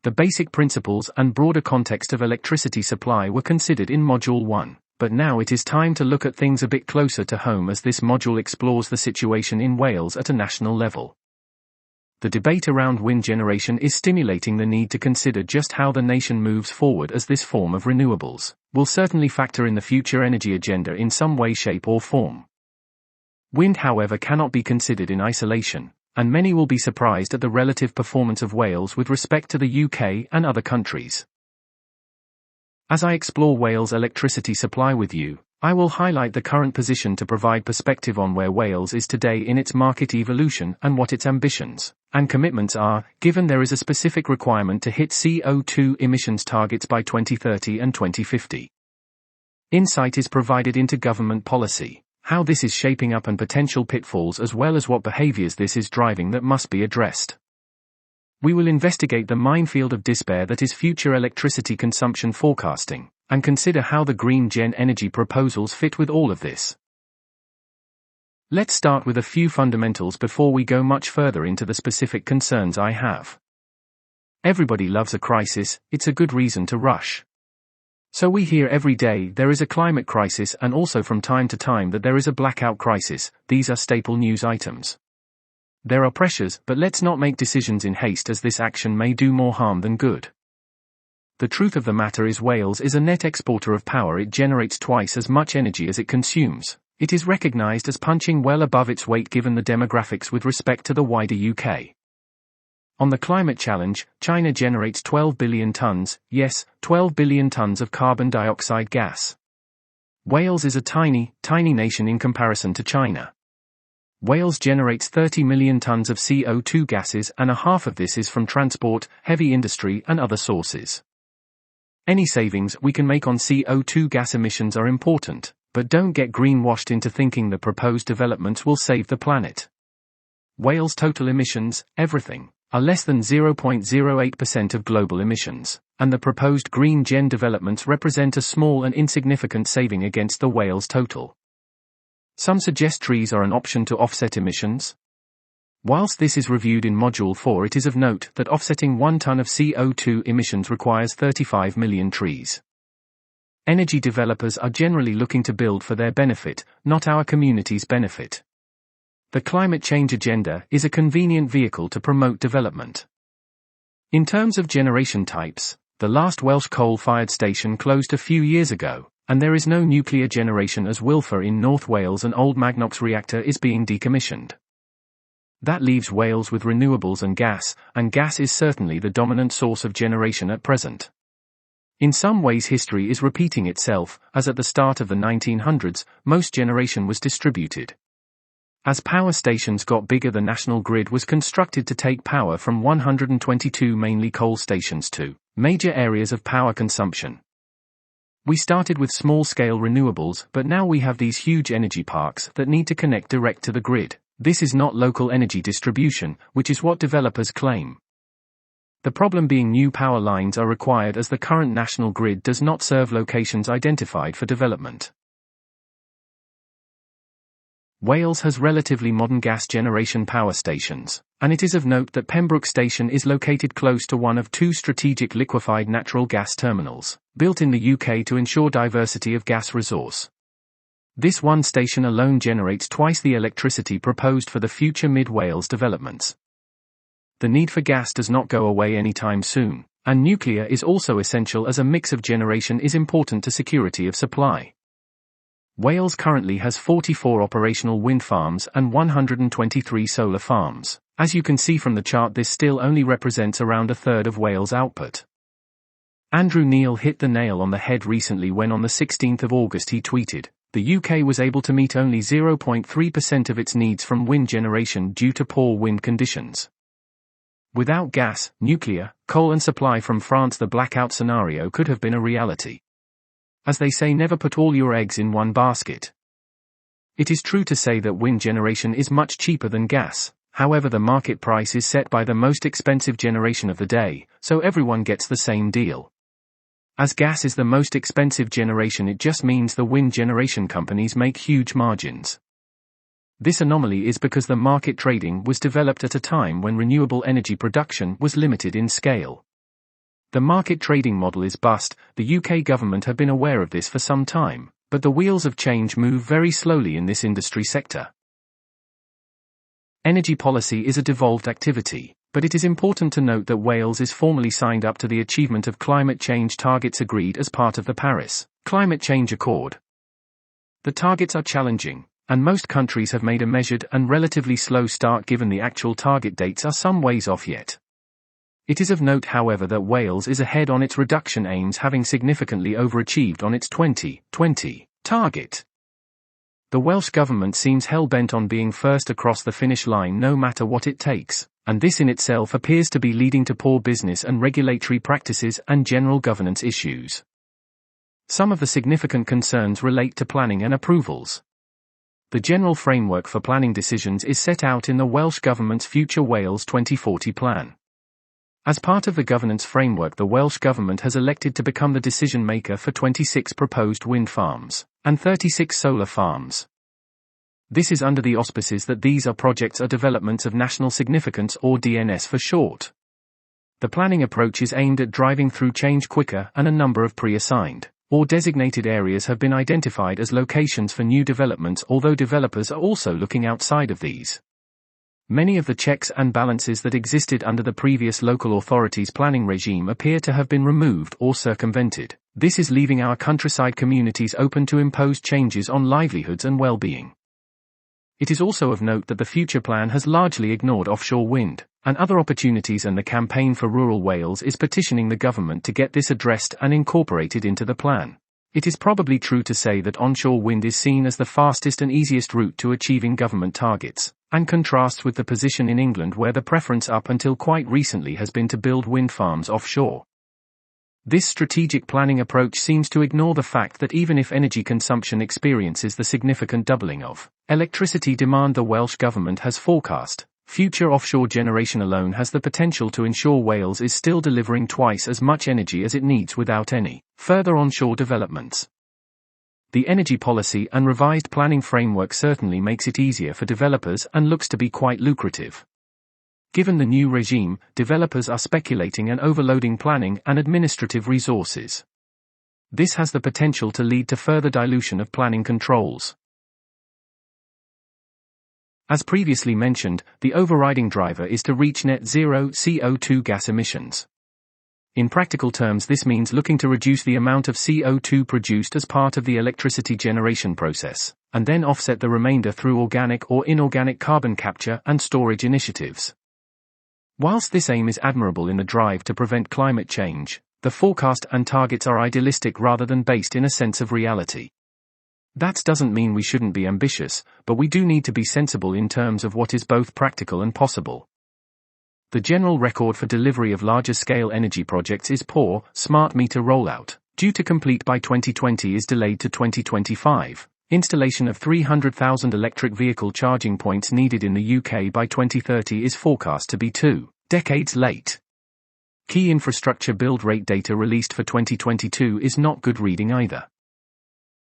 The basic principles and broader context of electricity supply were considered in Module 1, but now it is time to look at things a bit closer to home as this module explores the situation in Wales at a national level. The debate around wind generation is stimulating the need to consider just how the nation moves forward, as this form of renewables will certainly factor in the future energy agenda in some way, shape or form. Wind, however, cannot be considered in isolation, and many will be surprised at the relative performance of Wales with respect to the UK and other countries. As I explore Wales' electricity supply with you, I will highlight the current position to provide perspective on where Wales is today in its market evolution and what its ambitions and commitments are, given there is a specific requirement to hit CO2 emissions targets by 2030 and 2050. Insight is provided into government policy, how this is shaping up and potential pitfalls, as well as what behaviors this is driving that must be addressed. We will investigate the minefield of despair that is future electricity consumption forecasting, and consider how the green gen energy proposals fit with all of this. Let's start with a few fundamentals before we go much further into the specific concerns I have. Everybody loves a crisis, it's a good reason to rush. So we hear every day there is a climate crisis, and also from time to time that there is a blackout crisis. These are staple news items. There are pressures, but let's not make decisions in haste, as this action may do more harm than good. The truth of the matter is Wales is a net exporter of power. It generates twice as much energy as it consumes. It is recognised as punching well above its weight given the demographics with respect to the wider UK. On the climate challenge, China generates 12 billion tonnes, yes, 12 billion tonnes of carbon dioxide gas. Wales is a tiny nation in comparison to China. Wales generates 30 million tonnes of CO2 gases, and a half of this is from transport, heavy industry and other sources. Any savings we can make on CO2 gas emissions are important, but don't get greenwashed into thinking the proposed developments will save the planet. Wales' total emissions, everything, are less than 0.08% of global emissions, and the proposed green gen developments represent a small and insignificant saving against the Wales total. Some suggest trees are an option to offset emissions. Whilst this is reviewed in Module 4, it is of note that offsetting 1 tonne of CO2 emissions requires 35 million trees. Energy developers are generally looking to build for their benefit, not our community's benefit. The climate change agenda is a convenient vehicle to promote development. In terms of generation types, the last Welsh coal-fired station closed a few years ago, and there is no nuclear generation as Wilfer in North Wales. An old Magnox reactor is being decommissioned. That leaves Wales with renewables and gas is certainly the dominant source of generation at present. In some ways history is repeating itself, as at the start of the 1900s, most generation was distributed. As power stations got bigger, the national grid was constructed to take power from 122 mainly coal stations to major areas of power consumption. We started with small-scale renewables, but now we have these huge energy parks that need to connect direct to the grid. This is not local energy distribution, which is what developers claim. The problem being new power lines are required, as the current national grid does not serve locations identified for development. Wales has relatively modern gas generation power stations, and it is of note that Pembroke Station is located close to one of 2 strategic liquefied natural gas terminals, built in the UK to ensure diversity of gas resource. This one station alone generates twice the electricity proposed for the future mid-Wales developments. The need for gas does not go away anytime soon, and nuclear is also essential, as a mix of generation is important to security of supply. Wales currently has 44 operational wind farms and 123 solar farms. As you can see from the chart, this still only represents around a third of Wales' output. Andrew Neil hit the nail on the head recently when on the 16th of August he tweeted, "The UK was able to meet only 0.3% of its needs from wind generation due to poor wind conditions." Without gas, nuclear, coal and supply from France, the blackout scenario could have been a reality. As they say, never put all your eggs in one basket. It is true to say that wind generation is much cheaper than gas, however the market price is set by the most expensive generation of the day, so everyone gets the same deal. As gas is the most expensive generation, it just means the wind generation companies make huge margins. This anomaly is because the market trading was developed at a time when renewable energy production was limited in scale. The market trading model is bust. The UK government have been aware of this for some time, but the wheels of change move very slowly in this industry sector. Energy policy is a devolved activity, but it is important to note that Wales is formally signed up to the achievement of climate change targets agreed as part of the Paris Climate Change Accord. The targets are challenging, and most countries have made a measured and relatively slow start given the actual target dates are some ways off yet. It is of note, however, that Wales is ahead on its reduction aims, having significantly overachieved on its 2020 target. The Welsh government seems hell-bent on being first across the finish line no matter what it takes, and this in itself appears to be leading to poor business and regulatory practices and general governance issues. Some of the significant concerns relate to planning and approvals. The general framework for planning decisions is set out in the Welsh Government's Future Wales 2040 plan. As part of the governance framework, the Welsh Government has elected to become the decision maker for 26 proposed wind farms and 36 solar farms. This is under the auspices that these projects are developments of national significance, or DNS for short. The planning approach is aimed at driving through change quicker, and a number of pre-assigned or designated areas have been identified as locations for new developments, although developers are also looking outside of these. Many of the checks and balances that existed under the previous local authorities' planning regime appear to have been removed or circumvented. This is leaving our countryside communities open to impose changes on livelihoods and well-being. It is also of note that the future plan has largely ignored offshore wind and other opportunities, and the Campaign for Rural Wales is petitioning the government to get this addressed and incorporated into the plan. It is probably true to say that onshore wind is seen as the fastest and easiest route to achieving government targets, and contrasts with the position in England where the preference up until quite recently has been to build wind farms offshore. This strategic planning approach seems to ignore the fact that even if energy consumption experiences the significant doubling of electricity demand the Welsh Government has forecast, future offshore generation alone has the potential to ensure Wales is still delivering twice as much energy as it needs without any further onshore developments. The energy policy and revised planning framework certainly makes it easier for developers and looks to be quite lucrative. Given the new regime, developers are speculating and overloading planning and administrative resources. This has the potential to lead to further dilution of planning controls. As previously mentioned, the overriding driver is to reach net zero CO2 gas emissions. In practical terms, this means looking to reduce the amount of CO2 produced as part of the electricity generation process, and then offset the remainder through organic or inorganic carbon capture and storage initiatives. Whilst this aim is admirable in the drive to prevent climate change, the forecast and targets are idealistic rather than based in a sense of reality. That doesn't mean we shouldn't be ambitious, but we do need to be sensible in terms of what is both practical and possible. The general record for delivery of larger-scale energy projects is poor. Smart meter rollout, due to complete by 2020, is delayed to 2025. Installation of 300,000 electric vehicle charging points needed in the UK by 2030 is forecast to be 2 decades late. Key infrastructure build rate data released for 2022 is not good reading either.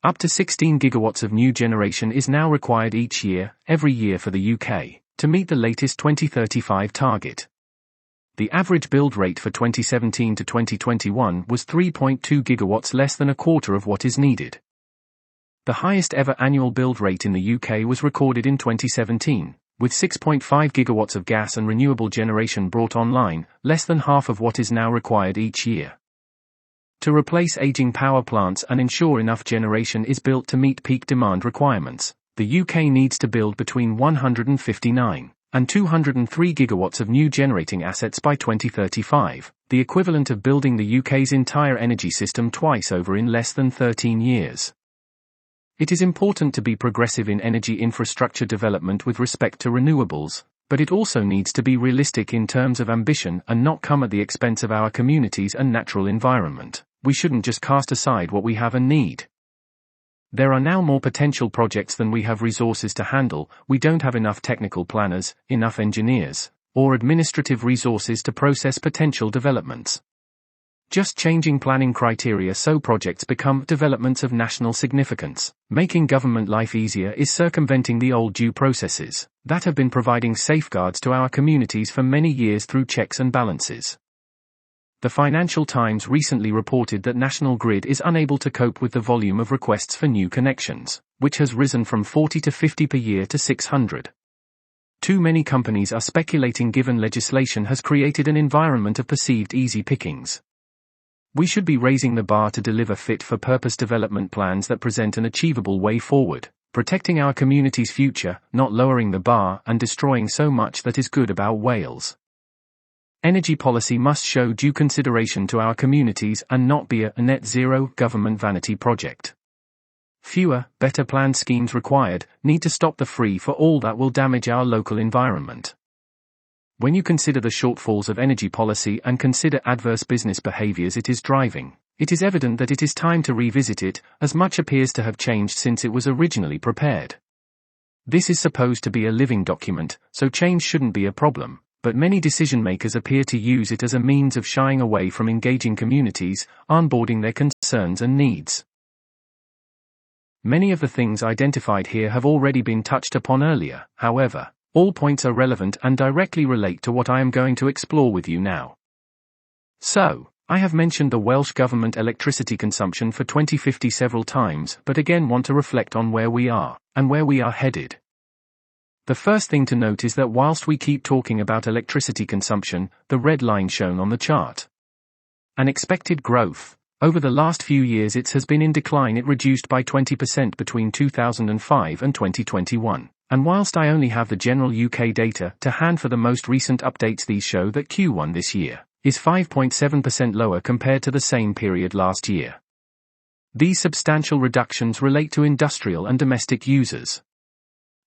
Up to 16 gigawatts of new generation is now required every year for the UK, to meet the latest 2035 target. The average build rate for 2017 to 2021 was 3.2 gigawatts, less than a quarter of what is needed. The highest ever annual build rate in the UK was recorded in 2017, with 6.5 gigawatts of gas and renewable generation brought online, less than half of what is now required each year. To replace aging power plants and ensure enough generation is built to meet peak demand requirements, the UK needs to build between 159 and 203 gigawatts of new generating assets by 2035, the equivalent of building the UK's entire energy system twice over in less than 13 years. It is important to be progressive in energy infrastructure development with respect to renewables, but it also needs to be realistic in terms of ambition and not come at the expense of our communities and natural environment. We shouldn't just cast aside what we have and need. There are now more potential projects than we have resources to handle. We don't have enough technical planners, enough engineers, or administrative resources to process potential developments. Just changing planning criteria so projects become developments of national significance, making government life easier, is circumventing the old due processes that have been providing safeguards to our communities for many years through checks and balances. The Financial Times recently reported that National Grid is unable to cope with the volume of requests for new connections, which has risen from 40 to 50 per year to 600. Too many companies are speculating given legislation has created an environment of perceived easy pickings. We should be raising the bar to deliver fit-for-purpose development plans that present an achievable way forward, protecting our community's future, not lowering the bar and destroying so much that is good about Wales. Energy policy must show due consideration to our communities and not be a net-zero government vanity project. Fewer, better planned schemes required, need to stop the free-for-all that will damage our local environment. When you consider the shortfalls of energy policy and consider adverse business behaviors it is driving, it is evident that it is time to revisit it, as much appears to have changed since it was originally prepared. This is supposed to be a living document, so change shouldn't be a problem. But many decision-makers appear to use it as a means of shying away from engaging communities, onboarding their concerns and needs. Many of the things identified here have already been touched upon earlier, however, all points are relevant and directly relate to what I am going to explore with you now. So, I have mentioned the Welsh Government electricity consumption for 2050 several times, but again want to reflect on where we are, and where we are headed. The first thing to note is that whilst we keep talking about electricity consumption, the red line shown on the chart, an expected growth, over the last few years it has been in decline. It reduced by 20% between 2005 and 2021. And whilst I only have the general UK data to hand for the most recent updates, these show that Q1 this year is 5.7% lower compared to the same period last year. These substantial reductions relate to industrial and domestic users.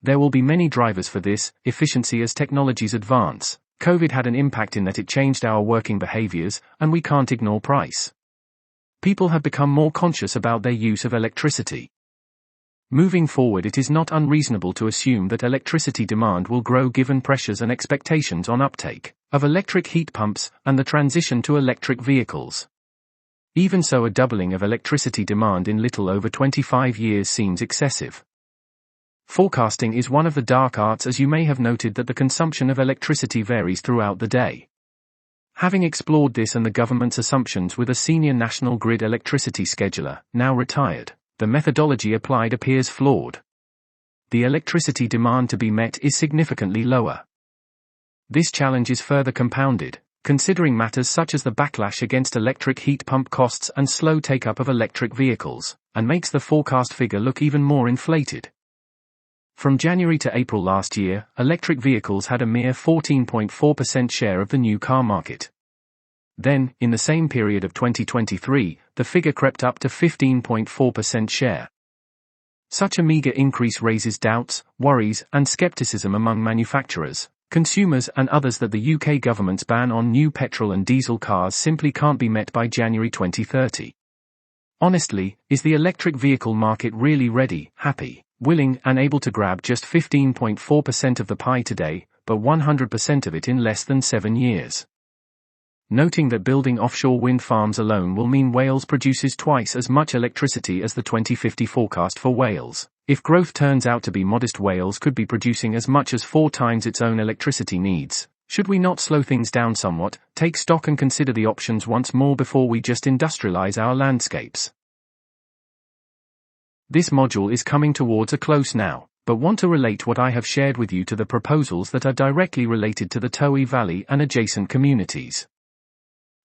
There will be many drivers for this: efficiency as technologies advance. COVID had an impact in that it changed our working behaviors, and we can't ignore price. People have become more conscious about their use of electricity. Moving forward, it is not unreasonable to assume that electricity demand will grow given pressures and expectations on uptake of electric heat pumps and the transition to electric vehicles. Even so, a doubling of electricity demand in little over 25 years seems excessive. Forecasting is one of the dark arts, as you may have noted that the consumption of electricity varies throughout the day. Having explored this and the government's assumptions with a senior National Grid electricity scheduler, now retired, the methodology applied appears flawed. The electricity demand to be met is significantly lower. This challenge is further compounded, considering matters such as the backlash against electric heat pump costs and slow take-up of electric vehicles, and makes the forecast figure look even more inflated. From January to April last year, electric vehicles had a mere 14.4% share of the new car market. Then, in the same period of 2023, the figure crept up to 15.4% share. Such a meager increase raises doubts, worries, and skepticism among manufacturers, consumers and others that the UK government's ban on new petrol and diesel cars simply can't be met by January 2030. Honestly, is the electric vehicle market really ready, happy, willing and able to grab just 15.4% of the pie today, but 100% of it in less than 7 years? Noting that building offshore wind farms alone will mean Wales produces twice as much electricity as the 2050 forecast for Wales. If growth turns out to be modest, Wales could be producing as much as 4 times its own electricity needs. Should we not slow things down somewhat, take stock and consider the options once more before we just industrialize our landscapes? This module is coming towards a close now, but want to relate what I have shared with you to the proposals that are directly related to the Twyi Valley and adjacent communities.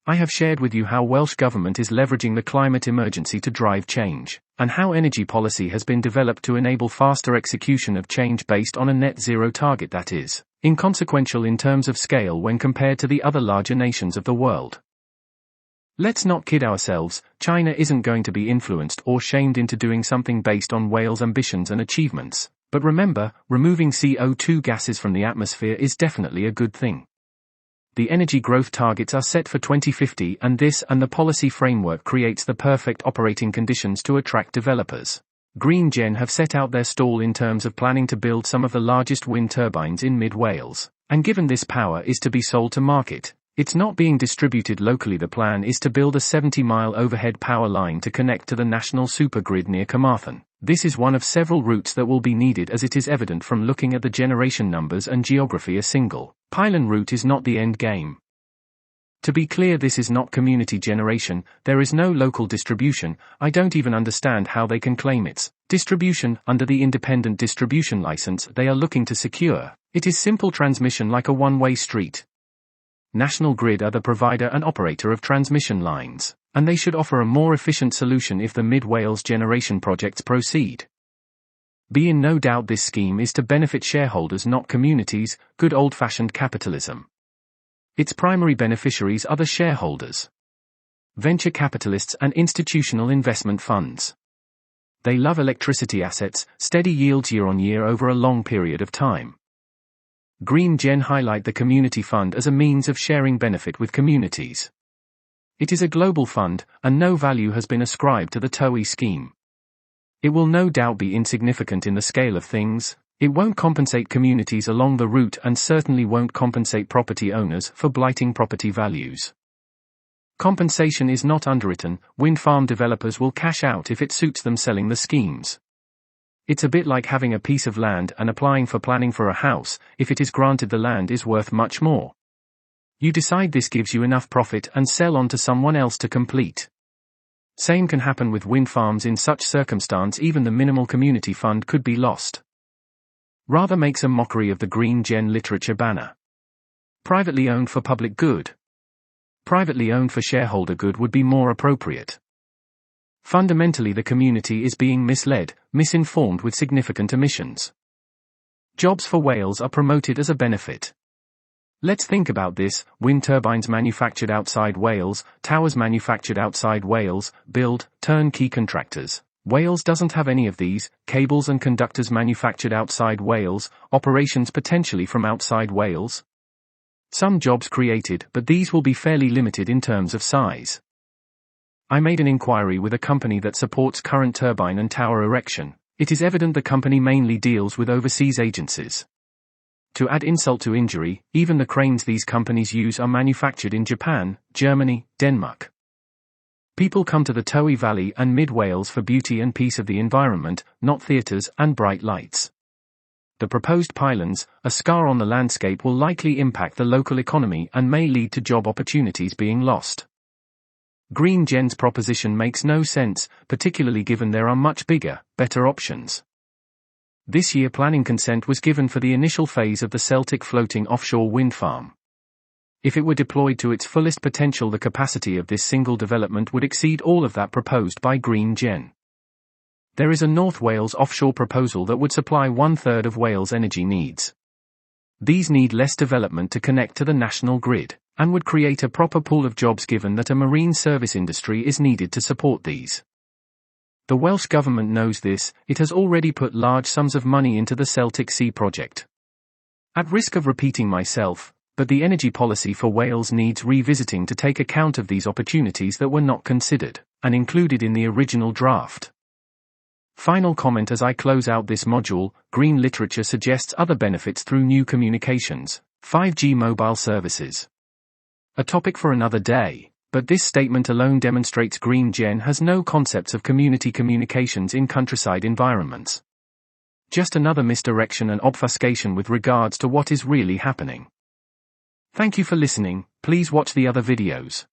I have shared with you how Welsh Government is leveraging the climate emergency to drive change, and how energy policy has been developed to enable faster execution of change based on a net zero target that is inconsequential in terms of scale when compared to the other larger nations of the world. Let's not kid ourselves, China isn't going to be influenced or shamed into doing something based on Wales' ambitions and achievements, but remember, removing CO2 gases from the atmosphere is definitely a good thing. The energy growth targets are set for 2050, and this and the policy framework creates the perfect operating conditions to attract developers. Green Gen have set out their stall in terms of planning to build some of the largest wind turbines in mid-Wales, and given this power is to be sold to market, it's not being distributed locally. The plan is to build a 70-mile overhead power line to connect to the national supergrid near Carmarthen. This is one of several routes that will be needed, as it is evident from looking at the generation numbers and geography. A single pylon route is not the end game. To be clear, this is not community generation, there is no local distribution, I don't even understand how they can claim it's distribution under the independent distribution license they are looking to secure. It is simple transmission like a one-way street. National Grid are the provider and operator of transmission lines, and they should offer a more efficient solution if the Mid-Wales generation projects proceed. Be in no doubt this scheme is to benefit shareholders, not communities, good old-fashioned capitalism. Its primary beneficiaries are the shareholders, venture capitalists and institutional investment funds. They love electricity assets, steady yields year on year over a long period of time. Green Gen highlight the community fund as a means of sharing benefit with communities. It is a global fund, and no value has been ascribed to the Twyi scheme. It will no doubt be insignificant in the scale of things. It won't compensate communities along the route and certainly won't compensate property owners for blighting property values. Compensation is not underwritten, wind farm developers will cash out if it suits them selling the schemes. It's a bit like having a piece of land and applying for planning for a house. If it is granted, the land is worth much more. You decide this gives you enough profit and sell on to someone else to complete. Same can happen with wind farms. In such circumstance, even the minimal community fund could be lost. Rather makes a mockery of the Green Gen literature banner. Privately owned for public good. Privately owned for shareholder good would be more appropriate. Fundamentally, the community is being misled, misinformed with significant emissions. Jobs for Wales are promoted as a benefit. Let's think about this: wind turbines manufactured outside Wales, towers manufactured outside Wales, build, turnkey contractors. Wales doesn't have any of these. Cables and conductors manufactured outside Wales, operations potentially from outside Wales. Some jobs created, but these will be fairly limited in terms of size. I made an inquiry with a company that supports current turbine and tower erection. It is evident the company mainly deals with overseas agencies. To add insult to injury, even the cranes these companies use are manufactured in Japan, Germany, Denmark. People come to the Twyi Valley and Mid-Wales for beauty and peace of the environment, not theatres and bright lights. The proposed pylons, a scar on the landscape, will likely impact the local economy and may lead to job opportunities being lost. Green Gen's proposition makes no sense, particularly given there are much bigger, better options. This year planning consent was given for the initial phase of the Celtic floating offshore wind farm. If it were deployed to its fullest potential, the capacity of this single development would exceed all of that proposed by Green Gen. There is a North Wales offshore proposal that would supply 1/3 of Wales' energy needs. These need less development to connect to the national grid, and would create a proper pool of jobs given that a marine service industry is needed to support these. The Welsh Government knows this. It has already put large sums of money into the Celtic Sea project. At risk of repeating myself, but the energy policy for Wales needs revisiting to take account of these opportunities that were not considered and included in the original draft. Final comment as I close out this module: green literature suggests other benefits through new communications, 5G mobile services. A topic for another day, but this statement alone demonstrates Green Gen has no concepts of community communications in countryside environments. Just another misdirection and obfuscation with regards to what is really happening. Thank you for listening. Please watch the other videos.